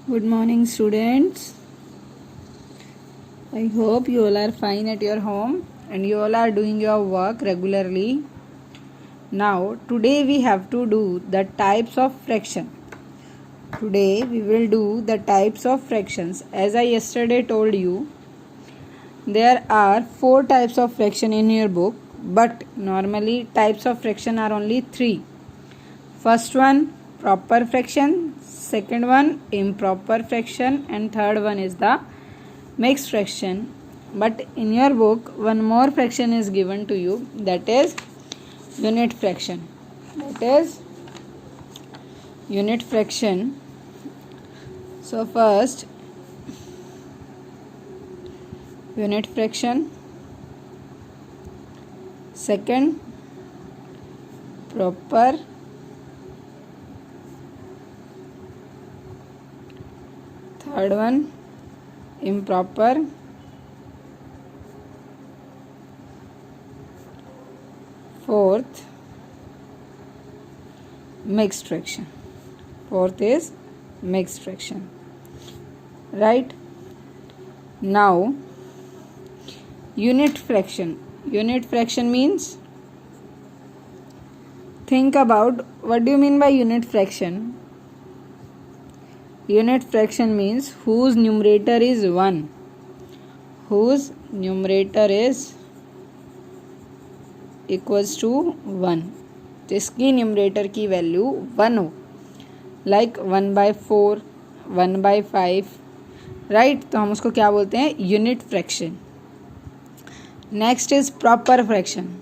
Good morning, students. I hope you all are fine at your home and you all are doing your work regularly. Now, today we have to do the types of fraction. Today we will do the types of fractions. As I yesterday told you, there are 4 types of fraction in your book, but normally types of fraction are only 3. First one, proper fraction. Second one, improper fraction, and third one is the mixed fraction. But in your book one more fraction is given to you, that is unit fraction. So first, unit fraction. Second, proper. Third one, improper. Fourth, mixed fraction. Fourth is mixed fraction. Right? Now, unit fraction. Unit fraction means, think about what do you mean by unit fraction. Unit fraction means whose numerator is 1. Whose numerator is equals to 1. जिसकी numerator की value 1 हो, like 1/4, 1/5, right. तो हम उसको क्या बोलते हैं? Unit fraction. Next is proper fraction.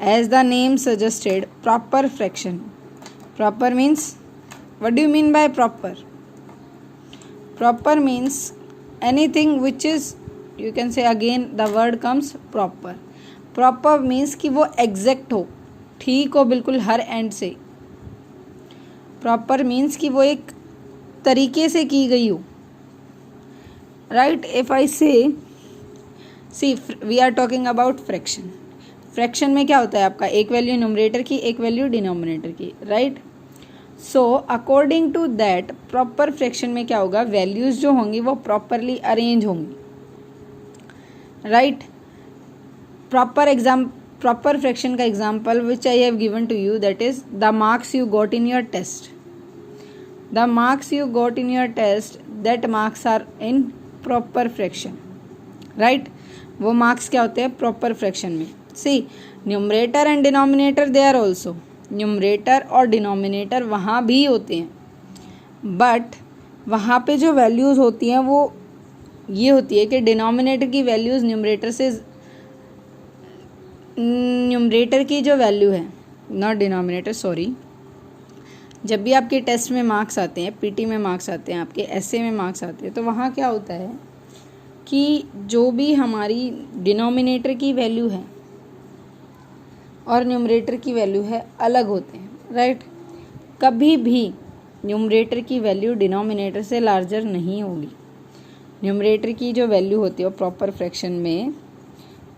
As the name suggested, proper fraction. Proper means, what do you mean by proper? Proper means anything which is, you can say again the word comes proper. Proper means कि वो exact हो, ठीक हो बिल्कुल her and से. Proper means कि वो एक तरीके से की गई हो. Right? If I say, see, we are talking about fraction. Fraction में क्या होता है आपका? एक वैल्यू न्यूमरेटर की, एक वैल्यू डिनोमिनेटर की, right. So according to that proper fraction में क्या होगा? वैल्यूज जो होंगी वो प्रॉपरली अरेंज होंगी, राइट. प्रॉपर फ्रैक्शन का example which I have given to you, that is the marks you got in your test. The marks you got in your test, that marks are in proper fraction, right. वो marks क्या होते हैं? Proper fraction में. See, numerator and denominator they are also. Numerator और denominator वहाँ भी होते हैं, बट वहाँ पे जो वैल्यूज़ होती हैं वो ये होती है कि डिनोमिनेटर की वैल्यूज़ न्यूमरेटर की जो वैल्यू है, नॉट डिनोमिनेटर, सॉरी. जब भी आपके टेस्ट में मार्क्स आते हैं, पीटी में मार्क्स आते हैं, आपके एसए में मार्क्स आते हैं, तो वहाँ क्या होता है कि जो भी हमारी डिनोमिनेटर की वैल्यू है और न्यूमरेटर की वैल्यू है, अलग होते हैं, राइट. कभी भी न्यूमरेटर की वैल्यू डिनोमिनेटर से लार्जर नहीं होगी. न्यूमरेटर की जो वैल्यू होती है वो प्रॉपर फ्रैक्शन में,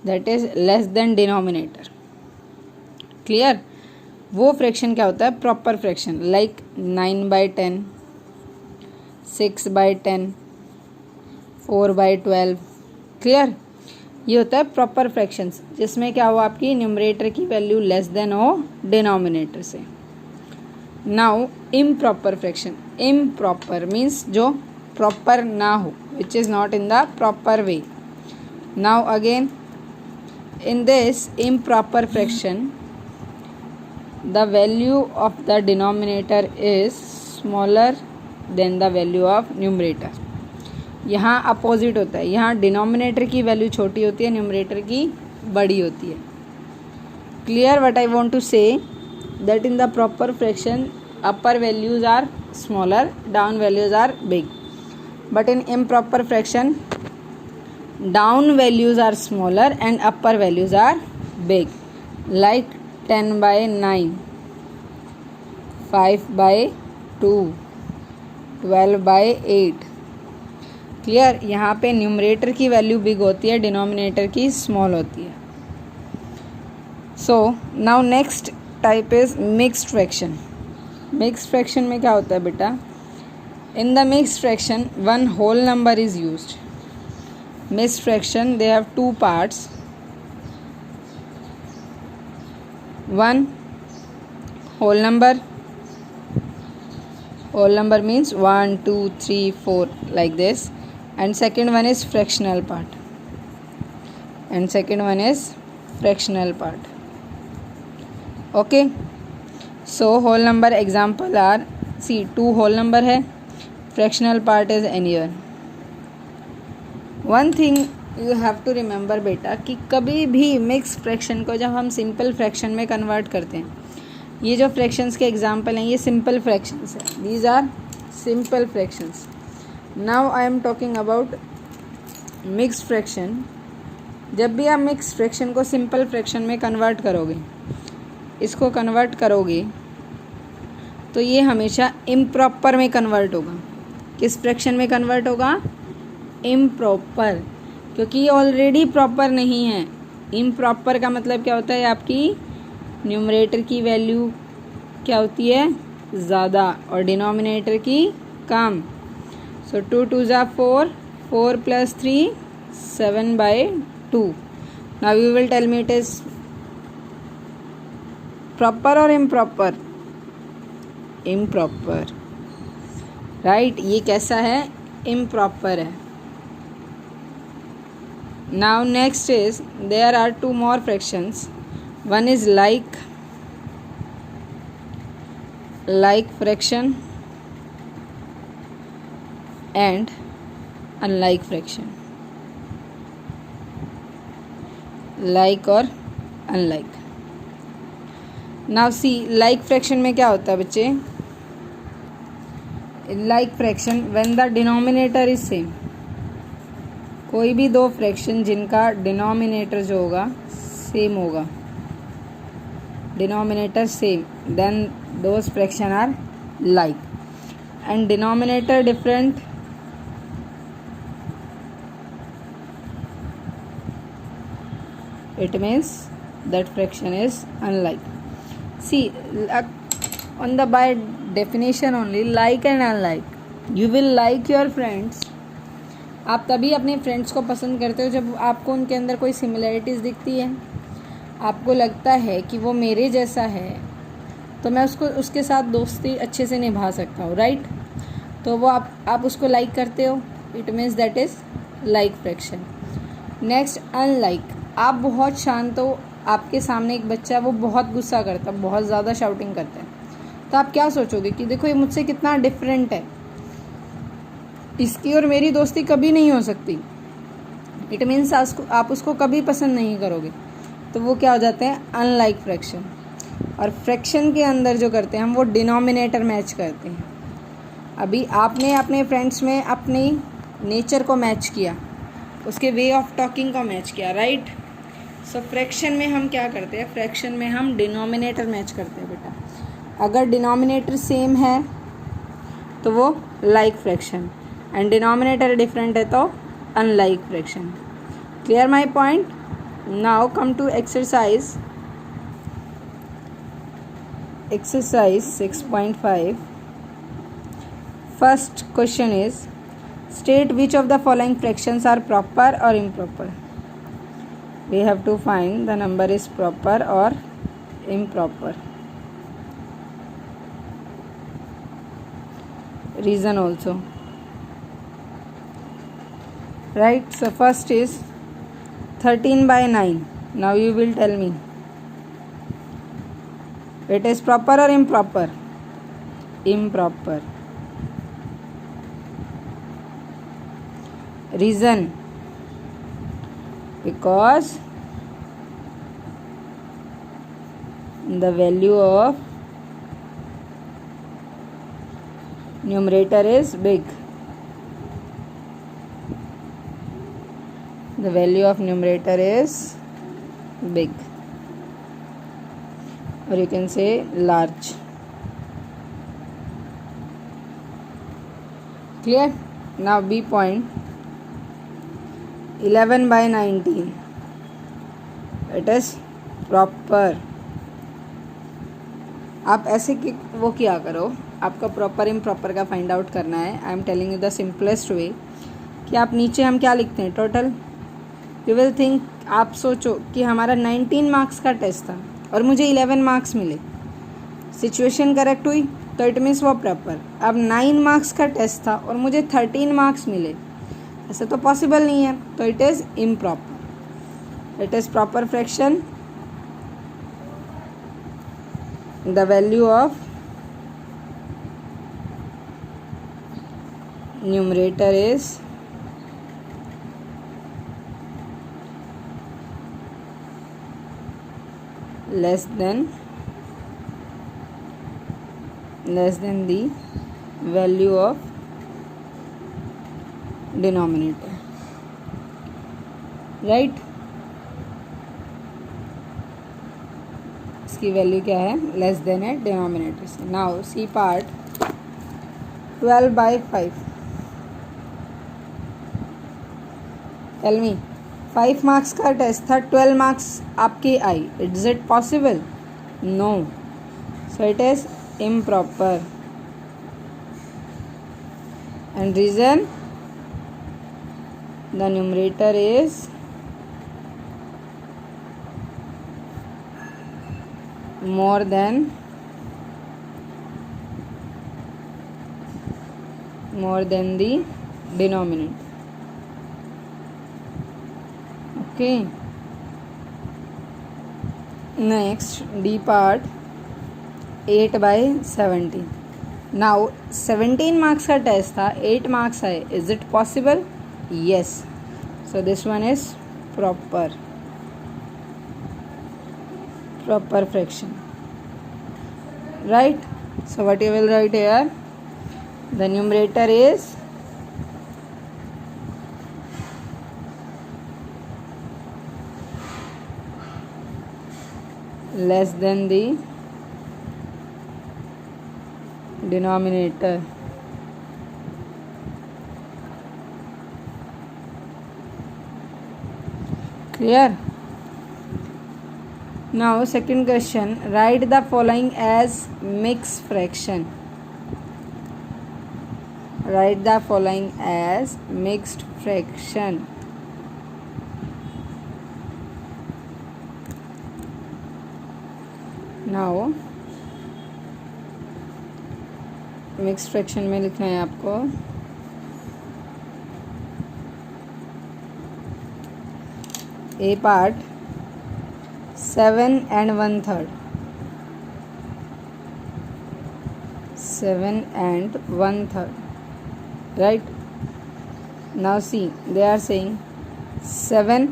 that is less than denominator. Clear? वो फ्रैक्शन क्या होता है? Proper fraction. लाइक 9/10, 6/10, 4/12. क्लियर? ये होता है प्रॉपर फ्रैक्शंस, जिसमें क्या हो, आपकी न्यूमरेटर की वैल्यू लेस देन हो डिनोमिनेटर से. Now improper fraction. Improper means जो प्रॉपर ना हो, which is not in the proper way. Now again, in this improper fraction the value of the denominator is smaller than the value of numerator. यहाँ opposite होता है. यहाँ denominator की value छोटी होती है, न्यूमरेटर की बड़ी होती है. Clear what I want to say? That in the proper fraction upper values are smaller, down values are big. But in improper fraction down values are smaller and upper values are big. Like 10/9, 5/2, 12/8. Clear? यहाँ पे numerator की value big होती है, denominator की small होती है. So now next type is mixed fraction. Mixed fraction में क्या होता है बेटा? In the mixed fraction, one whole number is used. Mixed fraction, they have two parts. One whole number. Whole number means 1, 2, 3, 4 like this. And second one is fractional part. Okay. So whole number example are, see, two whole number है. Fractional part is any one. One thing you have to remember बेटा कि कभी भी mix fraction को जब हम simple fraction में convert करते हैं, ये जो फ्रैक्शंस के एग्जांपल हैं ये सिंपल फ्रैक्शंस हैं. These are simple fractions. Now I am talking about mixed fraction. जब भी आप मिक्स फ्रैक्शन को सिंपल फ्रैक्शन में कन्वर्ट करोगे, इसको कन्वर्ट करोगे तो ये हमेशा इम्प्रॉपर में कन्वर्ट होगा. किस फ्रैक्शन में कन्वर्ट होगा? इम्प्रॉपर. क्योंकि ये ऑलरेडी प्रॉपर नहीं है. इम्प्रॉपर का मतलब क्या होता है? आपकी न्यूमरेटर की वैल्यू क्या होती है? ज़्यादा, और डिनोमिनेटर की कम. सो 2 2 ज़ा 4, 4 + 3 7/2. Now you will tell me it is proper और इम्प्रॉपर? Improper, right. ये कैसा है? इम्प्रॉपर है. Now next is, there are two more fractions. One is like fraction and unlike fraction. Like और unlike. Now see, like fraction में क्या होता है बच्चे? Like fraction, when the denominator is same. कोई भी दो फ्रैक्शन जिनका डिनोमिनेटर जो होगा सेम होगा, denominator same, then those fraction are like. And denominator different, it means that fraction is unlike. See, on the by definition only, like and unlike, you will like your friends. आप तभी अपने friends को पसंद करते हो जब आपको उनके अंदर कोई सिमिलैरिटीज़ दिखती है. आपको लगता है कि वो मेरे जैसा है तो मैं उसके साथ दोस्ती अच्छे से निभा सकता हूँ, राइट. तो वो आप उसको लाइक करते हो. It means that is like fraction. Next, unlike. आप बहुत शांत हो, आपके सामने एक बच्चा है वो बहुत गुस्सा करता है, बहुत ज़्यादा शाउटिंग करता है, तो आप क्या सोचोगे कि देखो ये मुझसे कितना डिफरेंट है, इसकी और मेरी दोस्ती कभी नहीं हो सकती. इट मीन्स आप उसको कभी पसंद नहीं करोगे. तो वो क्या हो जाते हैं? Unlike fraction. और फ्रैक्शन के अंदर जो करते हैं हम, वो डिनोमिनेटर मैच करते हैं. अभी आपने अपने फ्रेंड्स में अपनी नेचर को मैच किया, उसके वे ऑफ टॉकिंग को मैच किया, राइट. सो फ्रैक्शन में हम क्या करते हैं? फ्रैक्शन में हम डिनोमिनेटर मैच करते हैं बेटा. अगर डिनोमिनेटर सेम है तो वो like fraction, and denominator different है तो unlike fraction. Clear my point? Now come to exercise 6.5. First question is, state which of the following fractions are proper और improper. We have to find the number is proper और improper. Reason also, right. So first is 13/9. Now you will tell me it is proper or improper? Improper. Reason, because the value of numerator is big. The value of numerator is big, or you can say large. Clear? Now B point, 11/19. It is proper. आप ऐसे वो क्या करो, आपका proper improper का find out करना है। I am telling you the simplest way कि आप नीचे हम क्या लिखते हैं, टोटल। यू विल थिंक, आप सोचो कि हमारा 19 मार्क्स का टेस्ट था और मुझे 11 मार्क्स मिले, सिचुएशन करेक्ट हुई तो इट मीन्स वो प्रॉपर। अब 9 मार्क्स का टेस्ट था और मुझे 13 मार्क्स मिले, ऐसा तो पॉसिबल नहीं है, तो it is improper. It is proper fraction, the value of numerator is less than the value of denominator, right? इसकी वैल्यू क्या है, लेस देन है डिनोमिनेटर से। Now C part 12/5। Tell me, 5 marks का टेस्ट था, 12 मार्क्स आपकी आई, is it possible? No, so it is improper, and reason, the numerator is more than the denominator. Okay, next D part 8/17। Now 17 marks का test था, 8 marks आए, is it possible? Yes, so this one is proper fraction, right? So what you will write here, the numerator is less than the denominator. Clear? Now second question, write the following as mixed fraction. Write the following as mixed fraction. Now mix fraction में लिखना है आपको ए part 7 and 1/3, 7 and 1/3, right? Now see, they are saying 7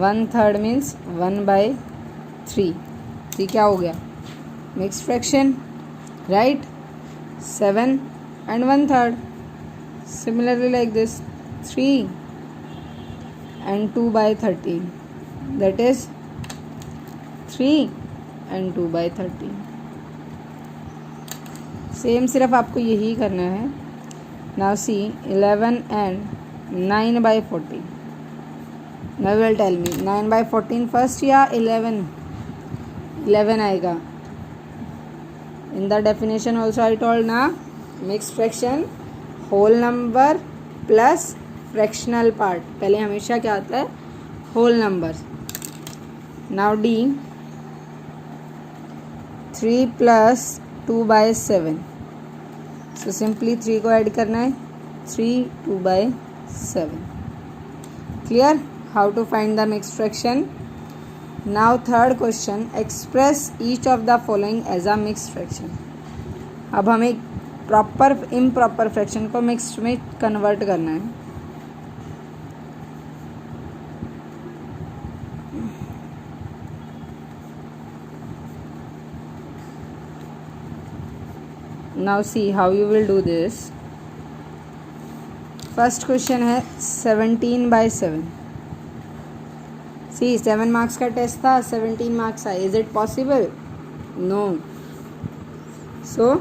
1/3 means 1/3। ये क्या हो गया, mix fraction, right? 7 and 1/3. Similarly like this, 3 and 2/13, that is 3 and 2/13। Same सिर्फ आपको यही करना है। Now see 11 and 9/14। Now you will tell me 9/14 first या 11 आएगा। In the definition also I told ना, mixed fraction whole number plus fractional part, पहले हमेशा क्या आता है, whole number। Now D 3 plus 2/7, so simply 3 को ऐड करना है, 3 2/7। Clear how to find the mixed fraction? Now third question, express each of the following as a mixed fraction। अब हमें प्रॉपर इम्प्रॉपर फ्रैक्शन को मिक्स्ड में convert करना है। Now see how you will do this। First question है 17/7। सी 7 marks का test था, 17 marks आए, is it possible? No, so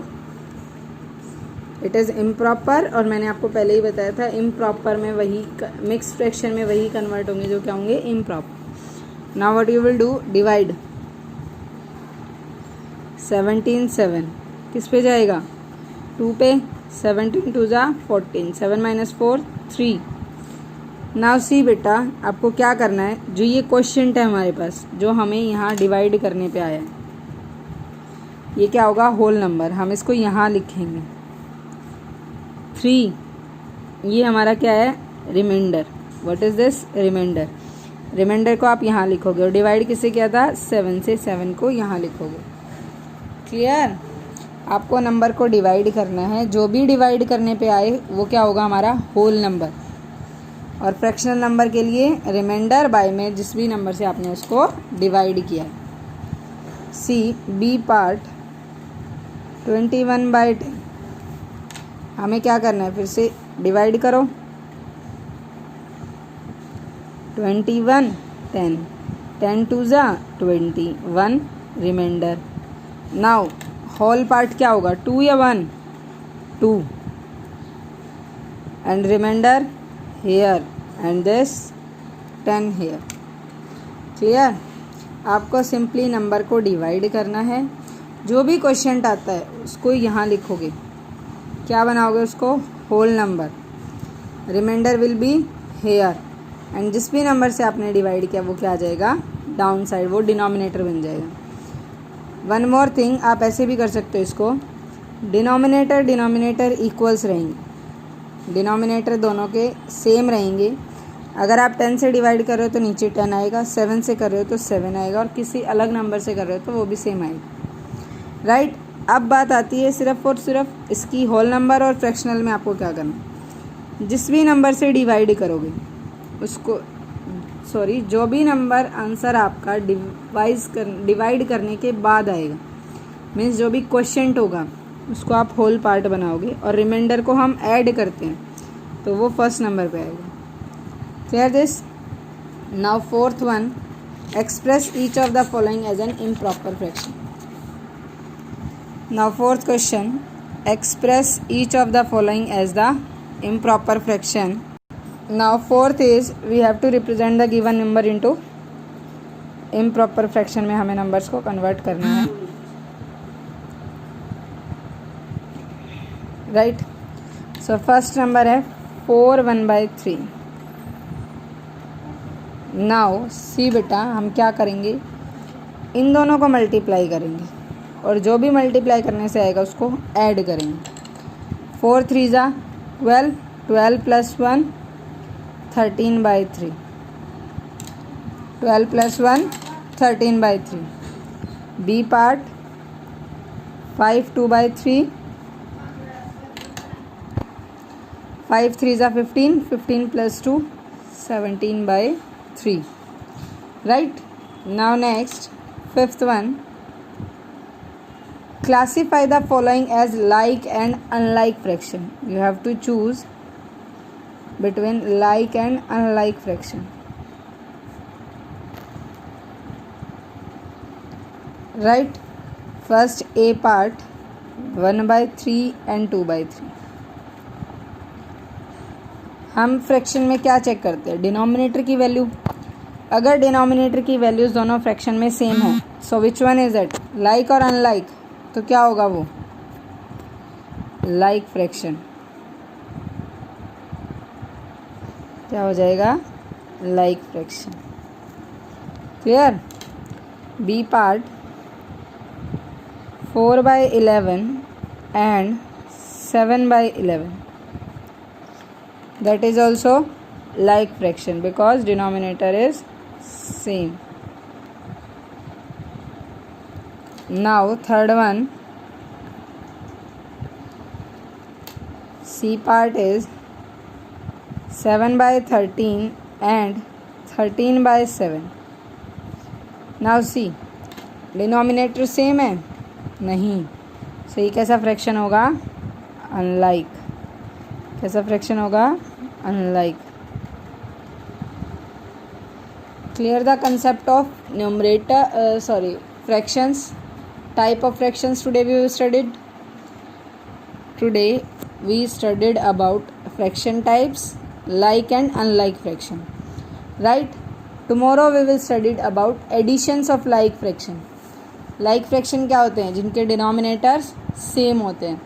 it is improper. और मैंने आपको पहले ही बताया था इम्प्रॉपर में वही, मिक्स फ्रैक्शन में वही कन्वर्ट होंगे जो क्या होंगे, improper. Now what you will do, divide 17 7 किस पे जाएगा? 2 पे। 17 2 जा 14, 7 - 4 3। नाउ सी बेटा, आपको क्या करना है, जो ये क्वेश्चन है हमारे पास, जो हमें यहाँ डिवाइड करने पे आया है, ये क्या होगा? Whole number. हम इसको यहाँ लिखेंगे 3। ये हमारा क्या है? Reminder. What is this? Reminder. Reminder को आप यहाँ लिखोगे और डिवाइड किससे किया था? 7 से। 7 को यहाँ लिखोगे। क्लियर? आपको नंबर को डिवाइड करना है, जो भी डिवाइड करने पे आए वो क्या होगा? हमारा होल नंबर। और फ्रैक्शनल नंबर के लिए रिमाइंडर बाय में जिस भी नंबर से आपने उसको डिवाइड किया है। See B part 21/10। हमें क्या करना है? फिर से डिवाइड करो। 21 10, 10 2 जा 21 रिमाइंडर। नाउ होल पार्ट क्या होगा? 2 या 1? 2 and reminder here and this 10 here. Clear? आपको सिंपली नंबर को डिवाइड करना है। जो भी क्वेश्चन आता है उसको यहाँ लिखोगे। क्या बनाओगे उसको? Whole number. Reminder will be here and जिस भी नंबर से आपने डिवाइड किया वो क्या आ जाएगा? डाउन साइड, वो डिनोमिनेटर बन जाएगा। वन मोर थिंग, आप ऐसे भी कर सकते हो इसको, डिनोमिनेटर इक्वल्स रहेंगे। डिनोमिनेटर दोनों के सेम रहेंगे। अगर आप 10 से डिवाइड कर रहे हो तो नीचे 10 आएगा, 7 से कर रहे हो तो 7 आएगा, और किसी अलग नंबर से कर रहे हो तो वो भी सेम आएगा। राइट? अब बात आती है सिर्फ और सिर्फ इसकी होल नंबर और फ्रैक्शनल में आपको क्या करना है? जिस भी नंबर से डिवाइड करोगे उसको, जो भी नंबर आंसर आपका डिवाइड करने के बाद आएगा, मीन्स जो भी क्वेश्चन होगा उसको आप होल पार्ट बनाओगे और रिमाइंडर को हम ऐड करते हैं तो वो फर्स्ट नंबर पे आएगा। Clear this? Now fourth one, express each of the following as an improper fraction. Now fourth question, express each of the following as the improper fraction. Now fourth is we have to represent the given number into improper fraction में हमें numbers को convert करना है। Right? So first number है 4 1/3। Now see बेटा, हम क्या करेंगे? इन दोनों को मल्टीप्लाई करेंगे और जो भी मल्टीप्लाई करने से आएगा उसको ऐड करेंगे। 4 3 जा 12, 12 + 1 13/3, 12 + 1 13/3। बी पार्ट 5 2/3, 5 3 जा 15, 15 + 2 17/3। Right? Now next fifth one, classify the following as like and unlike fraction. You have to choose between like and unlike fraction. Right? First A part 1/3 and 2/3। हम fraction में क्या check करते हैं? Denominator की value. अगर denominator की values दोनों fraction में सेम है, so which one is it? Like और अनलाइक? तो क्या होगा वो? Like fraction. क्या हो जाएगा? Like fraction. Clear? B part 4/11 and 7/11, that is also like fraction because denominator is same. Now third one, C part is 7/13 and 13/7. Now see, denominator same है? नहीं। सही कैसा फ्रैक्शन होगा? अनलाइक। कैसा फ्रैक्शन होगा? Unlike. Clear the concept of numerator fractions, type of fractions today we studied. Today we studied about fraction types, like and unlike fraction. Right? Tomorrow we will study about additions of like fraction. Like fraction क्या होते हैं? जिनके denominators same होते हैं.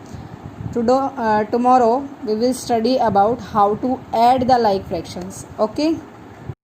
Tomorrow we will study about how to add the like fractions. Okay.